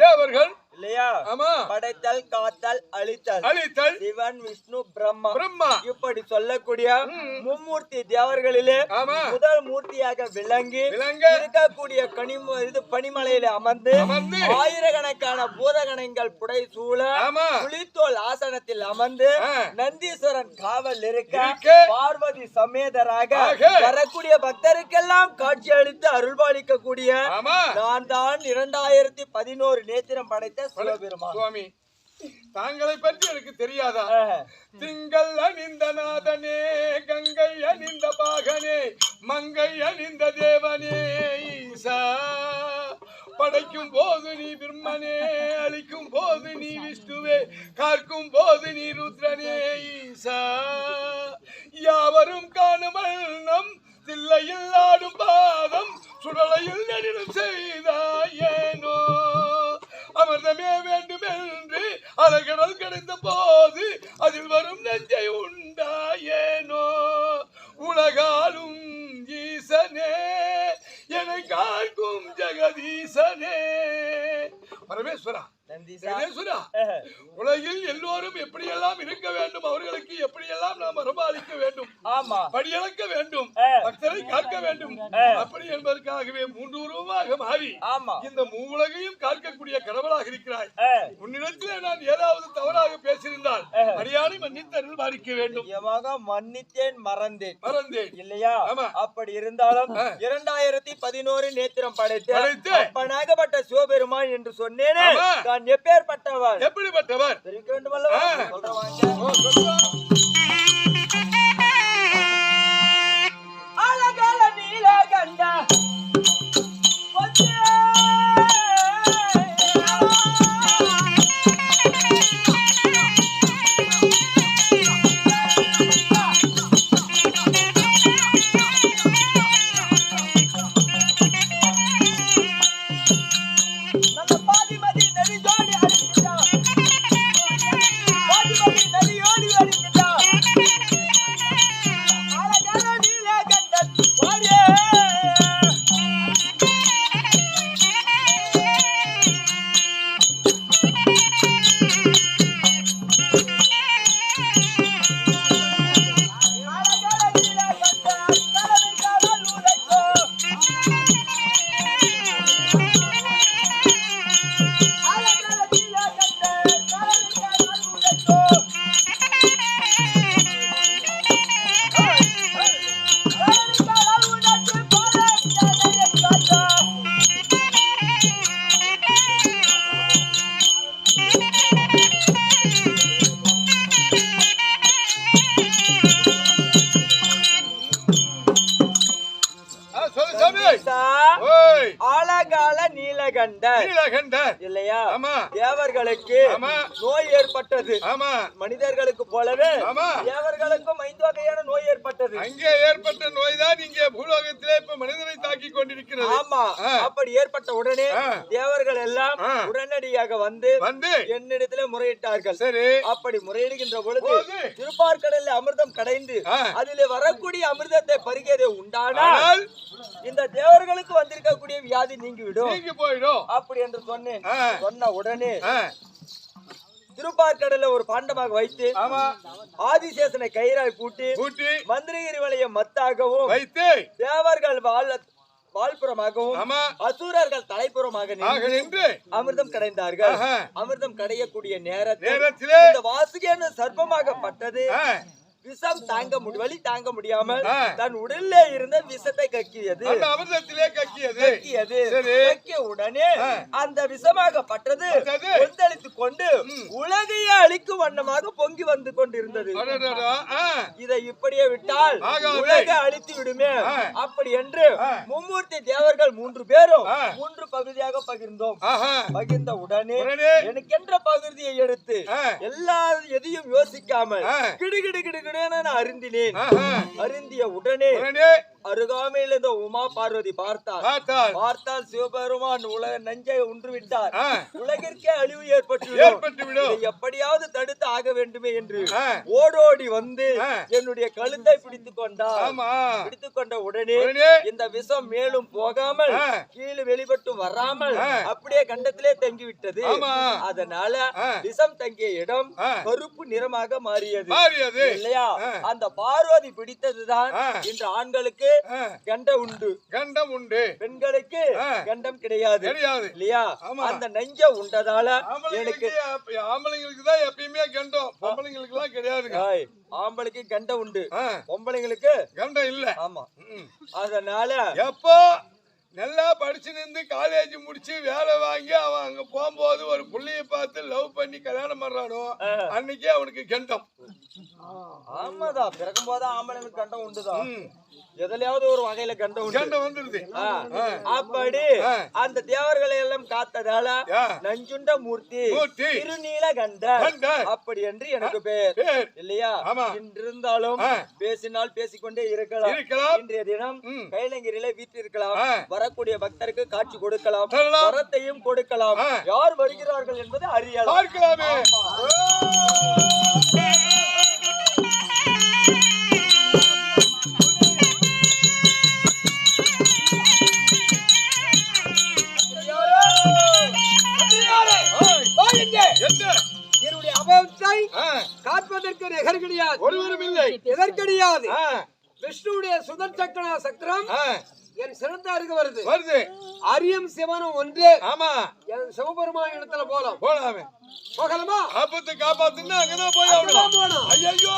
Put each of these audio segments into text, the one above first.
தேவர்கள் இல்லையா? படைத்தல், காத்தல், அழித்தல் சிவன், விஷ்ணு, பிரம்மா இப்படி சொல்லக்கூடிய மும்மூர்த்தி தேவர்களிலே முதல் மூர்த்தியாக விளங்கி இருக்கக்கூடிய பனிமலையில அமர்ந்து ஆயிரக்கணக்கான பூதகணங்கள் புடை சூழ புலித்தோல் ஆசனத்தில் அமர்ந்து நந்தீஸ்வரன் காவல் இருக்க பார்வதி சமேதராக வரக்கூடிய பக்தருக்கெல்லாம் காட்சி அளித்து அருள்பாலிக்கக்கூடிய நான் தான் 2011 நேத்திரம் படைத்த சுவாமி. தாங்களை பற்றி எனக்கு தெரியாதா? திங்கள் அணிந்த நாதனே, கங்கை அணிந்த பாகனே, மங்கை அணிந்த தேவனே ஈசா. படைக்கும் போது நீ பிரம்மனே, அழிக்கும் போது நீ விஷ்ணுவே, காக்கும் போது நீ ருத்ரனே ஈசா. யாவரும் காணும் நம் தில்லையில் ஆடும் பாதம் சுடலையில் நடினம் செய்தாயேனோ. அமிர்தமே வேண்டும் என்று அலைகடல் கிடைத்த போது அதில் வரும் நெஞ்சை உண்டாயேனோ. உலகாலும் ஈசனே, என்னை காக்கும் ஜெகதீசனே. பரமேஸ்வரா, உலகில் எல்லோரும் எப்படியெல்லாம் இருக்க வேண்டும், அவர்களுக்கு எப்படியெல்லாம் நாம் அரபாலிக்க வேண்டும், படியளக்க வேண்டும், பக்தரை காக்க வேண்டும், அப்படி என்பதற்காகவே 3 உருவமாக மாறி இந்த மூவுலகையும் காக்கக்கூடிய கடவுளாக இருக்கிறாய். உன்னிடத்திலே நான் ஏதாவது தவறாக பேசியிருந்தால் அடியானை மன்னித்து அருள் பாலிக்க வேண்டும். மன்னித்தேன், மறந்தேன் இல்லையா? அப்படி இருந்தாலும் 2011 நேத்திரம் படைத்து அப்பனாகப்பட்ட சிவபெருமான் என்று சொன்னேனே, நான் எப்பேற்பட்டவர், எப்படிப்பட்டவர் தெரிவிக்க வேண்டும் அல்லவா? அழகால நீலகண்டா நீலகண்டர் இல்லையா? தேவர்களுக்கு நோய் ஏற்பட்டது. மனிதர்களுக்கு போலவே தேவர்களுக்கும் 5 வகையான நோய் ஏற்பட்டது. அங்கே ஏற்பட்ட நோய் தான் இங்கே பூலோகத்திலே இப்ப மனிதனை தாக்கி கொண்டிருக்கிறது. அப்படி ஏற்பட்ட உடனே தேவர்கள் எல்லாம் உடனடியாக வந்து என்னிடத்திலே முறையிட்டார்கள். சரி, அப்படி முறையிடுகின்ற பொழுது திருப்பார்கடலில் அமிர்தம் கடைந்து அதிலே வரக்கூடிய அமிர்தத்தை பருகியதை உண்டானால் இந்த தேவர்களுக்கு வந்திருக்கக்கூடிய வியாதி நீங்கிவிடும், போயிடும் அப்படி என்று சொன்னேன். சொன்ன உடனே திருப்பார்கடல ஒரு பாண்டமாக வைத்து ஆதிசேஷனை கயிறாய் பூட்டி மந்திரகிரி வளையம் மத்தாகவும் வைத்து தேவர்கள் வால்புறமாகவும் அசுரர்கள் தலைப்புறமாக நின்று அமிர்தம் கடைந்தார்கள். அமிர்தம் கடையக்கூடிய நேரத்தில் இந்த வாசுகி சர்ப்பமாகப்பட்டது விஷம் வலி தாங்க முடியாமல் தன் உடலிலே இருந்த விஷத்தை கக்கியது. கக்கிய உடனே அந்த விஷமாகப்பட்டது கொந்தளித்துக் கொண்டு உலகையே அழிக்கும் வண்ணமாக பொங்கி வந்து கொண்டிருந்தது. இதை இப்படியே விட்டால் உலகை அழித்து விடுமே அப்படி என்று மும்மூர்த்தி தேவர்கள் 3 பேரும் 3 பகுதியாக பகிர்ந்தோம். பகிர்ந்த உடனே எனக்கென்ற பகுதியை எடுத்து எல்லாரும் எதையும் யோசிக்காமல் கிடுகிடு அருந்தினேன். அருந்திய உடனே அருகாமையில் இந்த உமா பார்வதி பார்த்தால் சிவபெருமான் உலக நஞ்சை உன்று விட்டார், உலகிற்கே அழிவு ஏற்பட்டுவிடும், எப்படியாவது தடுத்து ஆக வேண்டுமே என்று ஓடோடி வந்து என்னுடைய கழுத்தை பிடித்துக் கொண்டார். ஆமா. பிடித்துக் கொண்ட உடனே இந்த விஷம் மேலும் போகாமல் கீழே வெளிப்பட்டு வராமல் அப்படியே கண்டத்திலே தங்கி விட்டது. அதனால விஷம் தங்கிய இடம் கருப்பு நிறமாக மாறியது இல்லையா? அந்த பார்வதி பிடித்ததுதான் இன்று ஆண்களுக்கு கண்டம் உண்டு, பெண்களுக்கு கண்டம் கிடையாது இல்லையா? அந்த நஞ்ச உண்டதால எனக்கு ஆம்பளைங்களுக்கு தான் எப்பயுமே கண்டம், பொம்பளைங்களுக்கு எல்லாம் கிடையாது. ஆம்பளைக்கு கண்டம் உண்டு, பொம்பளைங்களுக்கு கண்டம் இல்ல. ஆமா. அதனால எப்போ நல்லா படிச்சு நின்று காலேஜ் முடிச்சு வேலை வாங்கி அவன் அங்க போகும்போது ஒரு புள்ளைய பார்த்து லவ் பண்ணி கல்யாணம் பண்றானோ அன்னைக்கே அவனுக்கு கண்டம். ஆமாதான், பிறக்கும் போது ஆம்பளைங்களுக்கு கண்டம் உண்டுதான். எதுலயாவது ஒரு வகையில கண்டம் வந்துருது. அப்படி அந்த தேவர்களை எல்லாம் காத்ததால நஞ்சுண்ட மூர்த்தி திருநீல கண்ட அப்படி என்று எனக்கு பேர் இல்லையா? இருந்தாலும் பேசினால் பேசிக்கொண்டே இருக்கலாம். இன்றைய தினம் கைலங்கிரியில வீட்டிருக்கலாம், வரக்கூடிய பக்தருக்கு காட்சி கொடுக்கலாம், வரத்தையும் கொடுக்கலாம். யார் வருகிறார்கள் என்பது அறியலாம். என்னுடைய அபயத்தை காப்பதற்கு நிகர் கிடையாது, ஒருவரும் இல்லை. எதற்கடியாது? விஷ்ணுடைய சுதர் சக்கர சக்கரம் என் சிறந்தாருக்கு வருது. அரியம் சிவனும் ஒன்று. ஆமா, என் சிவபெருமான் இடத்துல போகலாமே. போகலாமா? ஆபத்தை காப்பாத்துன்னா அங்கதான் போய் போனோம். ஐயோ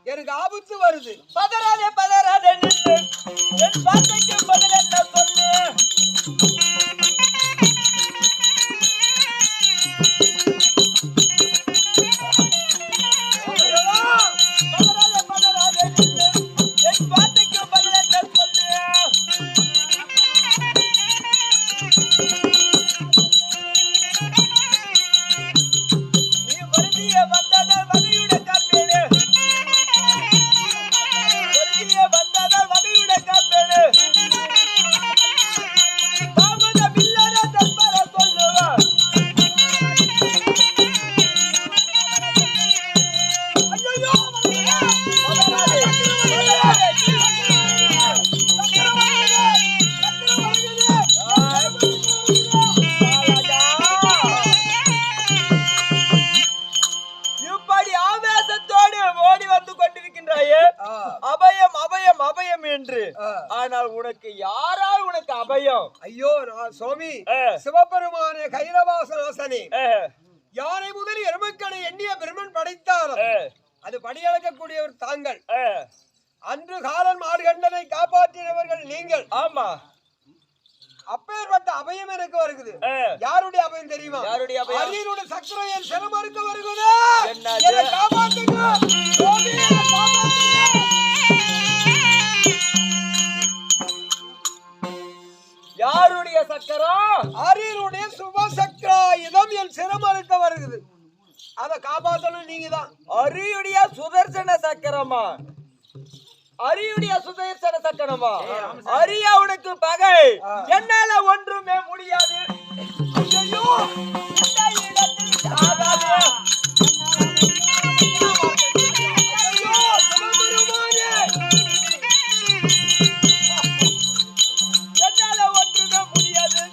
எனக்கு ஆபத்து வருது. பதறாதே பதறாதே என் வார்த்தைக்கு பதில் என்ன சொல்லு? பதறாதே பதறாதே என் வார்த்தைக்கு பதில் என்ன சொல்லு? நீ வருந்திய வந்ததால் வகையுடைய காப்பேனே, வந்ததால் வகையுடைய காப்பேனே, தாமதம் இல்லாத தற்பர சொல்லுவா. இப்படி ஆவேசத்தோடு ஓடி வந்து கொண்டிருக்கின்றாயே, அபயம் அபயம் அபயம் என்று. ஆனால் உனக்கு யாரால் உனக்கு அபயம்? ஐயோ சுவாமி, சிவபெருமானே கைலவாசனாசனே, யாரை முதல் எருமக்கனை எண்ணிய பெருமன் படைத்தாலும் அது படியளக்கக்கூடியவர் தாங்கள். அன்று காலன் மார்கண்டனை காப்பாற்றினவர்கள் நீங்கள். ஆமா, அப்பேற்பட்ட அபயம் எனக்கு வருகிறது. யாருடைய அபயம் தெரியுமா? யாருடைய அபயம்? அரியனுடைய சக்கரம் என் சிரமறுக்க வருகிறது. என்னை காப்பாற்றுங்க சுவாமி, என்னை காப்பாற்றுங்க. யாருடைய சக்கரம்? அரியனுடைய சுப சக்கராயுதம் என் சிரமறுக்க வருகிறது. அதை காப்பாற்றணும் நீங்க தான். அரியுடைய சுதர்சன சக்கரமா? அரியுடைய சுதர்சன சக்கரமா? அரியா உனக்கு பகை, என்னால ஒன்றுமே முடியாது. ஐயோ, இந்த இடத்தில் ஆகாது. ஐயோ, சிவபெருமானே, என்னால ஒன்றுமே முடியாது.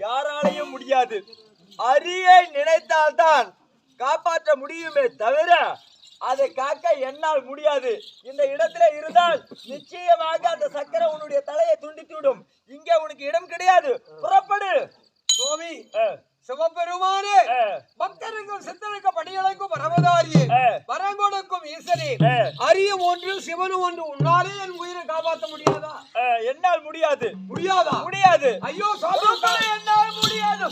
யாராலையும் முடியாது. அரியை நினைத்தால்தான் காப்பாற்ற முடியுமே தவிர அதை காக்க என்னால் முடியாது. இந்த இடத்துல இருந்தால் நிச்சயமாக அந்த சக்கரம் உன்னுடைய தலையை துண்டித்துவிடும். இங்கே உனக்கு இடம் கிடையாது. புறப்படு. சுவாமி சிவபெருமானே, பக்தருக்கும் சித்தனுக்கும் படியளைக்கும் பரமதாரியே, வரங்கொடுக்கும் ஈசனே, அரியும் ஒன்று சிவனும் ஒன்று, உன்னாலே என் உயிரை காப்பாற்ற முடியாதா? என்னால் முடியாது. முடியாதா? முடியாது. ஐயோ சுவாமி, என்னால் முடியாது.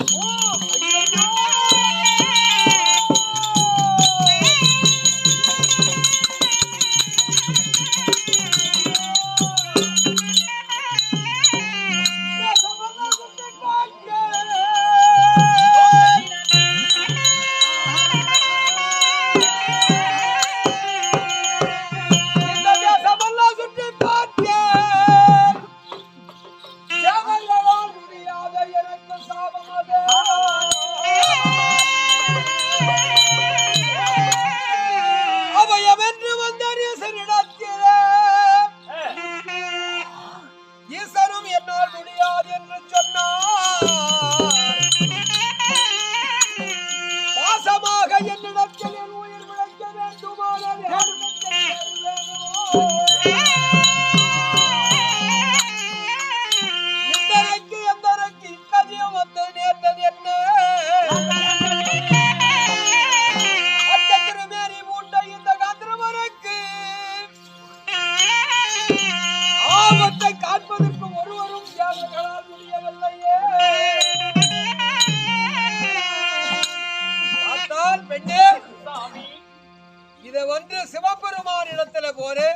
இத வந்து சிவபெருமான் இடத்துல போரு,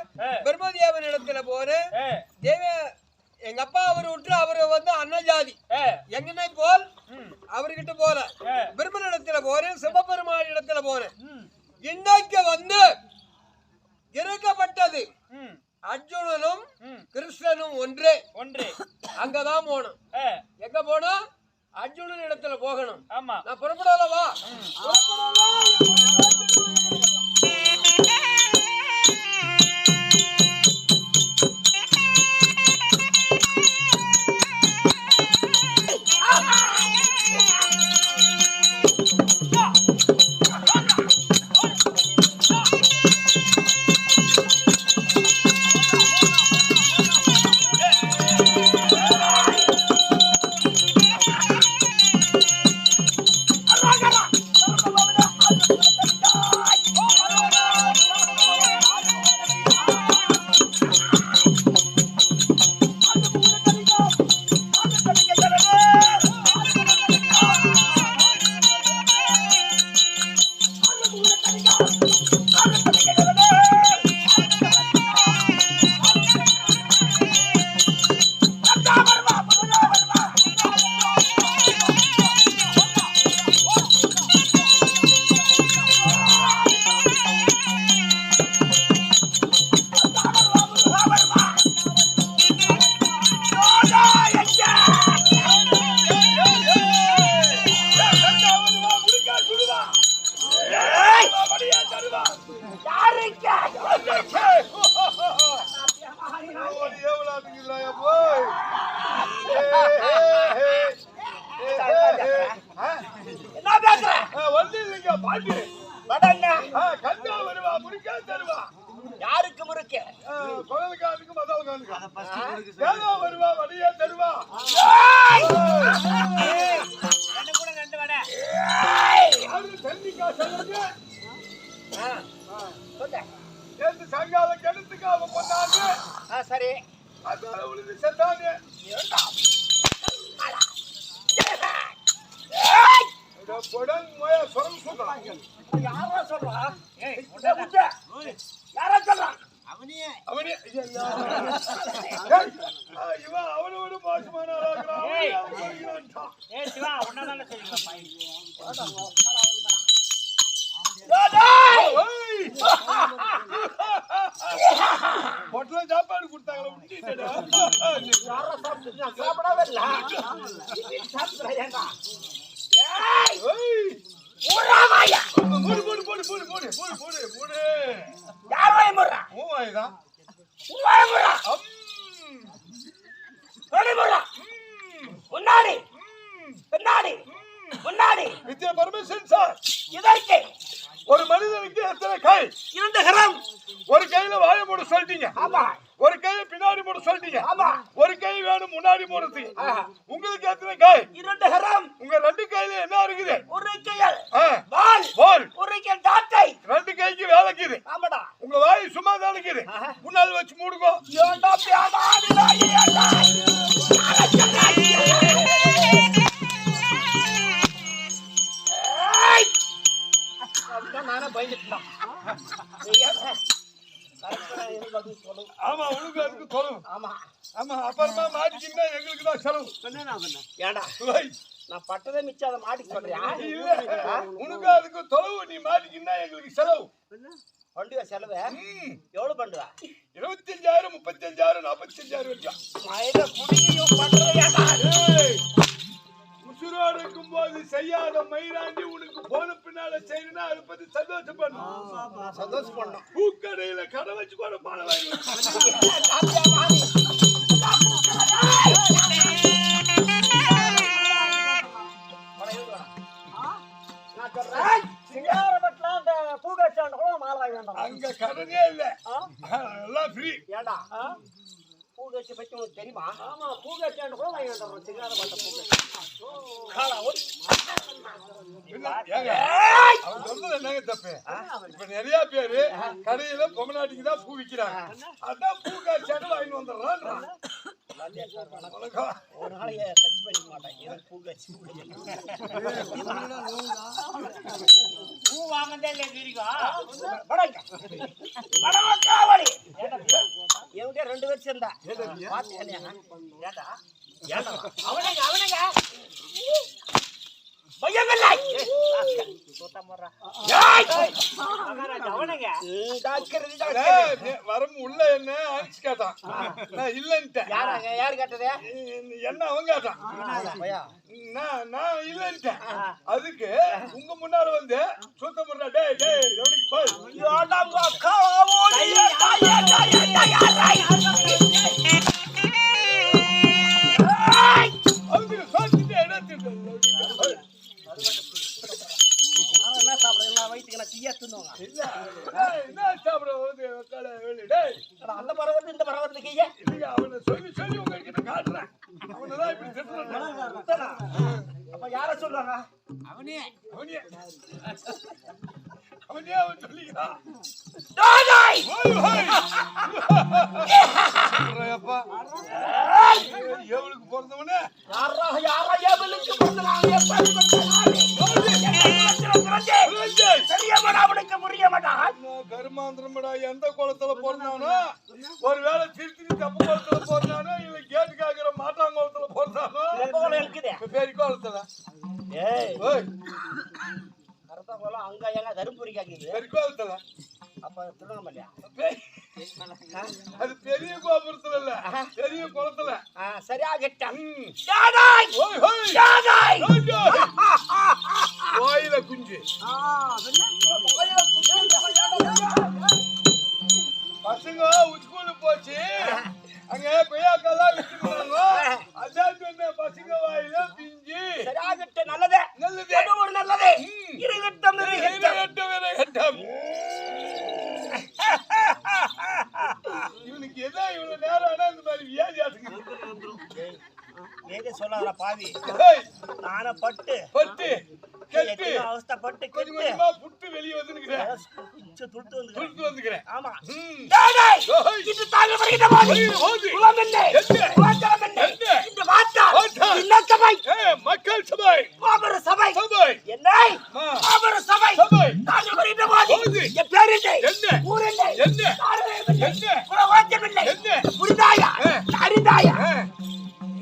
பிரம்மதேவன் இடத்துல போரு. எங்க அப்பா அவரு விட்டு அவரு வந்து அன்னஜாதி எங்கனை போல் அவர்கிட்ட போல. பிரம்மன் இடத்துல போரு, சிவபெருமான் இடத்துல போரு. இன்னைக்கு வந்து இறக்கப்பட்டது அர்ஜுனனும் கிருஷ்ணனும் ஒன்றே ஒன்றே. அங்கதான் போகணும். எங்க போனோம்? அர்ஜுனன் இடத்துல போகணும். ஆமா, நான் புறப்படாதவா? யாருக்கு முறுக்க? குழந்தைக்காரனுக்கு மசாலா வருவா, வடியா தருவா. சேர்த்து சங்கால கெடுத்துக்க அவன் பண்ணாங்க. சரி, அதனால உனக்கு செத்தாங்க. பொடன் மோய சொரம் சொல்றாங்க. யாரா சொல்றா? யாரா சொல்றா? அவனே இவன் அவனோட மோசமான ஆளாகிறான். சிவா ஒன்னதான சொல்லுங்க. பொட்டல சாப்பாடு கொடுத்தாங்களா? சாப்பிடவே இல்ல. வித்யா பர்மிஷன் சார். இதற்கு ஒரு மனிதனுக்கு எத்தனை கை? 2 கரம். ஒரு கையில வாயை மூட சொல்லிட்டீங்க. ஆமா. ஒரு கையை பின்னாடி மூட சொல்லிட்டீங்க. ஆமா. ஒரு கை வேணும் முன்னாடி மூடத்துக்கு. உங்களுக்கு எத்தனை கை? 2 கரம். உங்க 2 கையில என்ன இருக்குது? ஒரு கையில் வால். ஒரு கையில் டாட்டை. 2 கைக்கு வேலைக்குது. ஆமாடா. உங்க வாய் சும்மா தான் இருக்குது. முன்னாடி வச்சு மூடுங்க. ஏண்டா பியாடாடா ஏண்டா. நானே பயந்துட்டேன். ஆமா உனக்கு அதுக்கு தொலைவு. ஆமா ஆமா அப்புறமா மாட்டிக்கிட்டா எங்களுக்கு தான் செலவு. ஏண்டா நான் பட்டதே மிச்சம் அதை மாட்டிக்க சொல்றியா? இல்ல உனக்கு அதுக்கு தொலைவு. நீ மாட்டிக்கிட்டா எங்களுக்கு செலவு. பண்டுவா செலவு எவ்வளவு பண்ணுவா? 25,000 35,000 45,000 வரைக்கும். மயில குடியும் பண்றதா? உசுரோடு இருக்கும் போது செய்யாத மயிராண்டி உனக்கு போன பின்னால செய்யணும்னா அதை பத்தி சந்தோஷப்படணும். சந்தோஷப்படணும். பூக்கடையில கடை வச்சு கூட பாட வாங்கி அங்க கடனே இல்ல. எல்லாம் ஃப்ரீ. ஏண்டா பூகட்சி பத்தி உனக்கு தெரியுமா? ஆமா பூகட்சியாண்டு கூட வாங்கி வந்தோம். சிங்கார பட்ட பூகட்சி. அவன் சொல்றது என்னங்க தப்பு? இப்ப நிறைய பேரு கடையில பொம்மநாட்டிக்கு தான் பூ விக்கிறாங்க. அதான் பூ காய்ச்சாண்டு வாங்கி வந்துடுறான். ஒரு நாளைக்கு டச் பண்ணிக்க மாட்டாங்க. பூகட்சி பூ வாங்கதே இல்லை என்கிட்ட 2 பேர் சேர்ந்தா அவனங்க அவனங்க வரம் உள்ள என்ன அடிச்சு கேட்டான். நான் இல்லன்ட்டேன். யாரு கேட்டது? என்ன அவன் கேட்டான். நான் இல்லன்ட்டேன். அதுக்கு உங்க முன்னால வந்து சுத்தம் பண்ற டேய் டேய் எவனுக்கு போய் அவங்க சொல்லிட்டு என்ன அந்த பரவத்து இந்த பரவத்து கைய அவனை சொல்லி சொல்லி உங்ககிட்ட காட்டுறேன். அவனதான் இப்படி அப்ப யார சொல்றாங்க? அவனே அவன் சொல்லிக்கிறான். எவளுக்கு பிறந்தவனே கருமாந்திரமடா. எந்த குளத்துல பிறந்தானோ, ஒருவேளை திருத்தி தப்பு குளத்துல பிறந்தானோ, இல்ல கேட்டு காக்கிற மாட்டாங்குளத்துல பிறந்தானோ, பெரிய குளத்துல அங்க எங்க தருப்பூரி காக்குது பெரிய குளத்துல. அப்ப திருவண்ணாமலையா? அது பெரிய கோபுரத்துல இல்ல, பெரிய குளத்துல. சரியா கேட்டான். கோயில குஞ்சு பசங்க ஸ்கூலுக்கு போச்சு. அங்க கொய்யாக்கெல்லாம் விட்டுருந்தாங்க. அதான் சொன்ன பசங்க வாயில பிஞ்சு. சரியா கேட்ட. நல்லதே நல்லது. ஒரு நல்லதே. இருகட்டம் இவனுக்கு எதோ இவ்வளவு நேரம் ஆனா இந்த மாதிரி வியாதி ஏதே சொல்லாத பாவி. நானே பட்டு கெட்டு அவஸ்தைப்பட்டு கொஞ்சம் கொஞ்சமா புட்டு வெளியே வந்துக்கிறேன். துளுத்து வந்துக்கிறேன். ஆமா. இது தாங்க வருகிற போது குலம் என்ன? குலம் என்ன? இந்த வார்த்தை என்ன சபை? மக்கள் சபை. மாபெர சபை. என்ன? மாபெர சபை. தாங்க வருகிற போது என் பேர் என்ன? ஊர் என்ன? என்ன? குலவாச்சம் என்ன? புரிதாயா? அறிந்தாயா?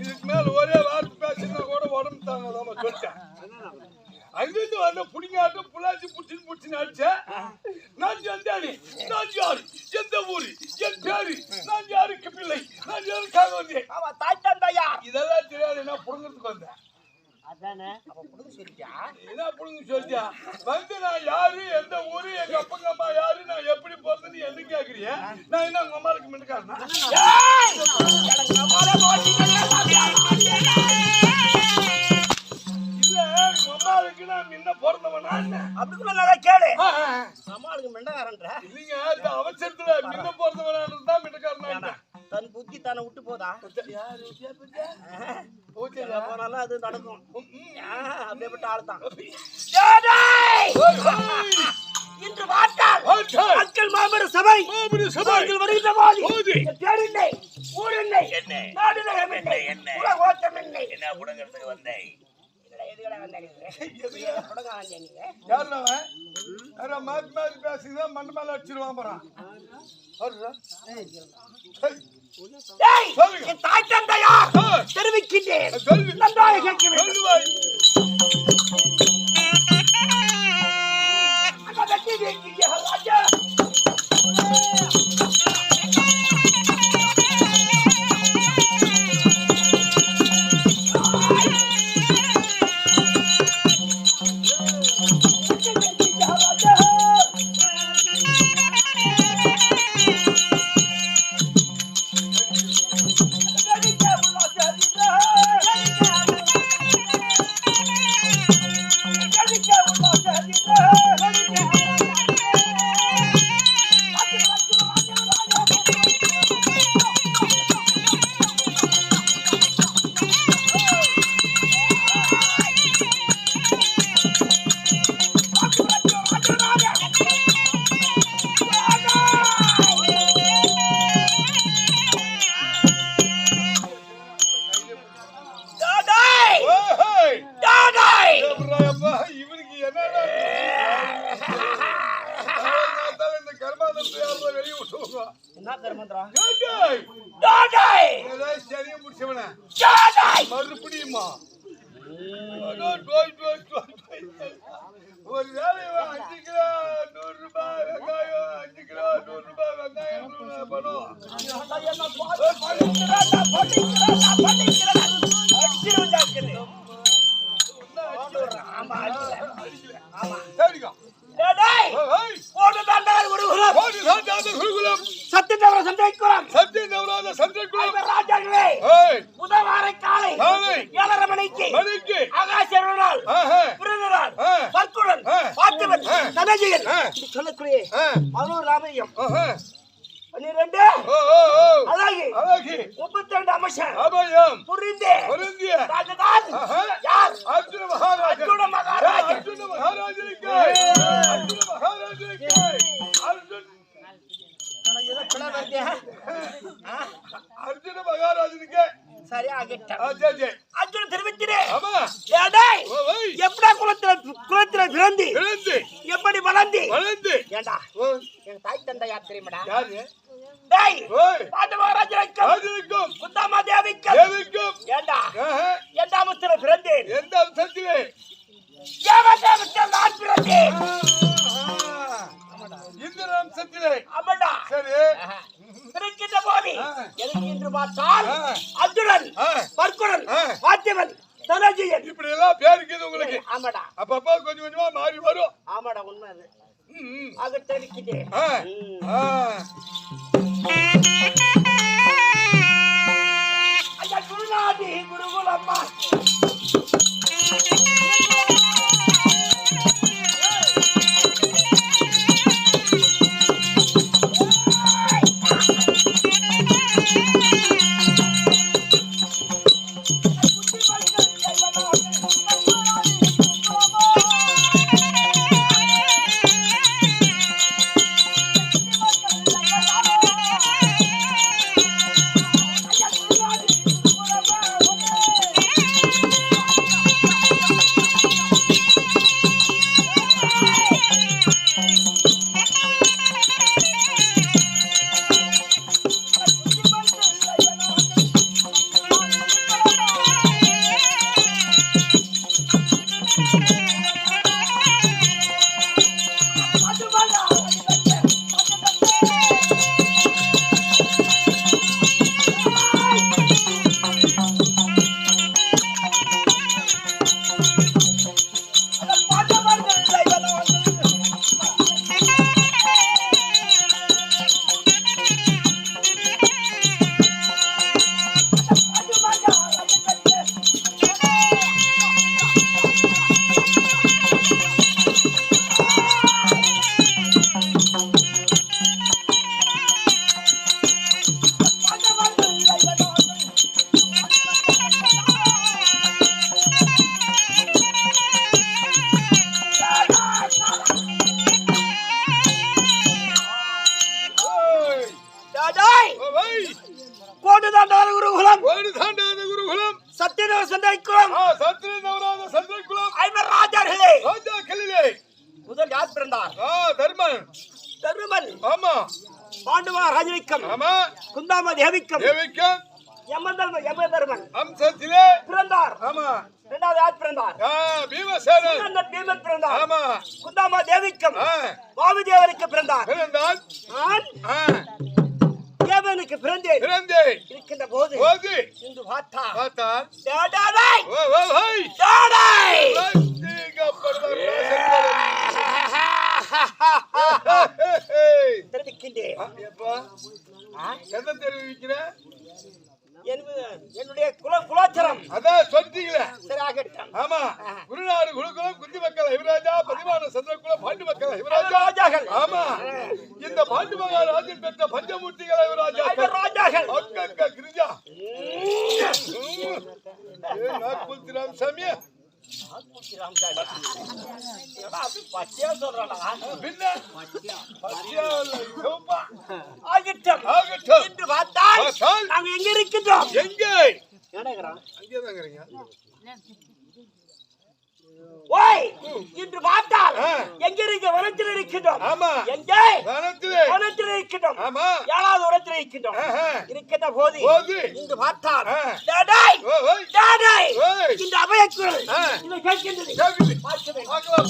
இதுக்கு மேல ஒரே வார்த்தை பேசினா கூட உடம்பு தாங்காம சொல்லிட்டேன். அங்கிருந்து வந்த புடிங்காட்டும் புள்ளாச்சி புடிச்சு அடிச்சேன். நான் ஜந்தாடி, நான் யாரு, எந்த ஊரு, என் பேரு, நான் யாருக்கு பிள்ளை, நான் யாருக்காக வந்தேன். தாய் தந்தையா இதெல்லாம் தெரியாது. என்ன புடுங்கிறதுக்கு வந்தேன். அதானே அப்ப புடுங்க சொல்லிட்டியா? என்ன புடுங்க சொல்லிட்டியா? வந்து நான் யாரு, எந்த ஊரு, எங்க அப்பங்க அம்மா யாரு, நான் எப்படி போறதுன்னு என்ன கேக்குறிய? நான் என்ன உங்க அம்மாளுக்கு மின்னுக்காரனா? இல்ல உங்க அம்மாளுக்கு நான் முன்ன பிறந்தவனா அப்படிக்குள்ள நல்லா கேளு நம்மளுக்கு மெண்டகாரன்ற இல்லைங்க இந்த அவசரத்துல முன்ன பிறந்தவனா இருந்தா மெண்டகாரனா தன் புத்தி தானே விட்டு போதா போனாலும் அது நடக்கும் அப்படியேப்பட்ட ஆள் தான் இன்று பார்த்தால் மக்கள் மாபெரும் சபை வருகின்ற போது தேடில்லை ஊரில்லை நாடில்லை என்ன ஓட்டம் இல்லை என்ன புடங்கிறதுக்கு வந்தேன் மாத்தி மாத்தி பேசிதான் மண்ட மேல அடிச்சிருவான் போறான் தாய் தந்தையா தெரிவிக்கின்றேன் நன்றாக கேட்க ராஜா மறுபடியுமா ஒரு வேலை 5 கிலோ 100 ரூபாய் வெங்காயம் 5 கிலோ 100 ரூபாய் வெங்காயம் பணம் புதவாரை காலை 7:30 மணிக்கு பர்க்குடன் பாத்திமன் தனஜியன் சொல்லக்கூடிய 11 ராமயம் 12 அழகி 32 அமைச்சர் புரிந்து ராஜதான் யார் அர்ஜுன மகாராஜனுக்கு அர்ஜுன மகாராஜனுக்கு சரியா கேட்டேன் அர்ஜுன தெரிவிக்கிறேன் எப்படா குலத்துல பிறந்து எப்படி வளர்ந்து ஏண்டா என் தாய் தந்தை யார் தெரியுமாடா மகாராஜனுக்கும் குந்தாமா தேவிக்கும் ஏண்டா எந்த அம்சத்துல பிறந்தேன் எந்த அம்சத்திலே நான் பிறந்தேன் இந்த அம்சத்திலே ஆமாடா சரி பிறக்கின்ற போது எதுக்கு என்று பார்த்தால் அர்ஜுனன் பர்க்குடன் பாத்திமன் தனஜியன் இப்படி எல்லாம் பேர் இருக்குது உங்களுக்கு ஆமாடா அப்பப்பா கொஞ்சம் கொஞ்சமா மாறி வரும் ஆமாடா உண்மை அது ஆக தெரிவிக்கிறேன் ஐயா குருநாதி குருகுலம்மா ராஜாக்களிலே முதல் யார் பிறந்தார்? தர்மன். தருமன். ஆமா. பாண்டுவா ராஜவிக்கம். ஆமா. குந்தாமா தேவிக்கம். தேவிக்கம். யமதர்மன் அம்சத்திலே பிறந்தார். ஆமா. இரண்டாவது யார் பிறந்தார்? பீமசேனன். பீமன் பிறந்தார். ஆமா. குந்தாமா தேவிக்கம் வாயுதேவனுக்கு பிறந்தார். பிறந்தான். நான் தேவனுக்கு பிறந்தேன். இருக்கின்ற போது இன்று பார்த்தால் டேடாய் தெரிவிக்கின்றேன். என்ன தெரிவிக்கிற? என்னுடைய குலாச்சாரம் அதான் சொல்றீங்களே. சரியாக. ஆமா. குருநாடு குருகுலம் குந்தி மக்கள் யுவராஜா பதிவான சந்திரகுலம் பாண்டு மக்கள் யுவராஜாகள். ஆமா. இந்த பாண்டு மகாராஜன் பெற்ற பஞ்சமூர்த்திகள் யுவராஜாகள். அக்கா கிரிஜா நாக்குல்திராம் சாமியா பச்சையா சொல்றானா? பின்ன பச்சையா சோப்பா ஆகட்டும். இன்று பார்த்தால் நாங்க எங்க இருக்கின்றோம்? எங்கே? அங்கேதான் இருக்கிறீங்க. ஓய், இன்று பார்த்தால் எங்க இருக்க? வனத்தில் இருக்கின்றோம். ஆமா. எங்கே? வனத்தில் இருக்கின்றோம். ஆமா. ஏழாவது இடத்தில் இருக்கின்றோம். இருக்கின்ற போது இன்று பார்த்தால் இந்த அபயக்குரல் இதை கேட்கின்றது. பார்க்கலாம்.